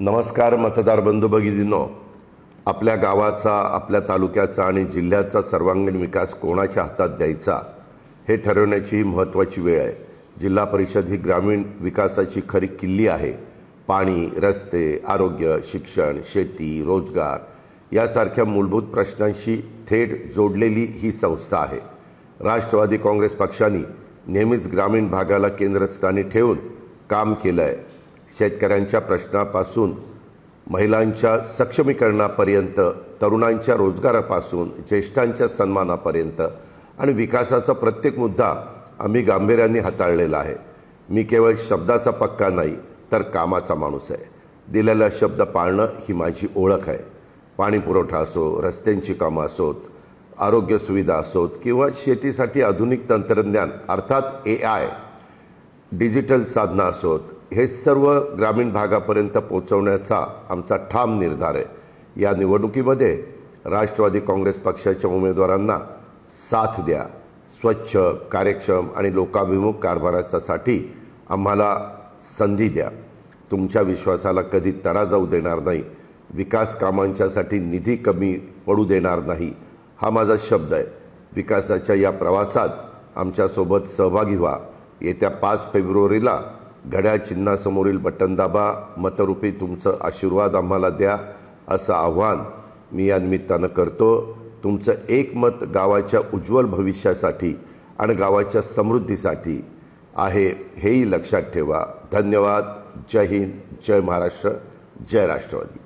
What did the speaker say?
नमस्कार मतदार बंधू भगिनींनो, आपल्या गावाचा, आपल्या तालुक्याचा आणि जिल्ह्याचा सर्वांगीण विकास कोणाच्या हातात द्यायचा हे ठरवण्याची महत्त्वाची वेळ आहे। जिल्हा परिषद ही ग्रामीण विकासाची खरी किल्ली आहे। पाणी, रस्ते, आरोग्य, शिक्षण, शेती, रोजगार यासारख्या मूलभूत प्रश्नांशी थेट जोडलेली ही संस्था आहे। राष्ट्रवादी काँग्रेस पक्षाने नेहमीच ग्रामीण भागाला केंद्रस्थानी ठेवून काम केलं आहे। शेतकऱ्यांच्या प्रश्नापासून महिलांच्या सक्षमीकरणापर्यंत, तरुणांच्या रोजगारापासून ज्येष्ठांच्या सन्मानापर्यंत आणि विकासाचा प्रत्येक मुद्दा आम्ही गांभीर्याने हाताळलेला आहे। मी केवळ शब्दाचा पक्का नाही तर कामाचा माणूस आहे। दिलेला शब्द पाळणं ही माझी ओळख आहे। पाणी पुरवठा असो, रस्त्यांची कामं असोत, आरोग्य सुविधा असोत किंवा शेतीसाठी आधुनिक तंत्रज्ञान अर्थात AI, डिजिटल साधनं असोत, हे सर्व ग्रामीण भागापर्यंत पोहोचवण्याचा आमचा ठाम निर्धार आहे। या निवडणुकीमध्ये राष्ट्रवादी काँग्रेस पक्षाच्या उमेदवारांना साथ द्या। स्वच्छ, कार्यक्षम आणि लोकाभिमुख कारभारासाठी आम्हाला संधी द्या। तुमच्या विश्वासाला कधी तडा जाऊ देणार नाही। विकास कामांच्यासाठी निधी कमी पडू देणार नाही, हा माझा शब्द आहे। विकासाच्या या प्रवासात आमच्यासोबत सहभागी व्हा। येत्या 5 फेब्रुवारीला घड्याळ चिन्हासमोरील बटन दाबा, मतरूपी तुमचं आशीर्वाद आम्हाला द्या असं आव्हान मी या निमित्तानं करतो। तुमचं एक मत गावाच्या उज्ज्वल भविष्यासाठी आणि गावाच्या समृद्धीसाठी आहे, हेही लक्षात ठेवा। धन्यवाद। जय हिंद, जय महाराष्ट्र, जय राष्ट्रवादी।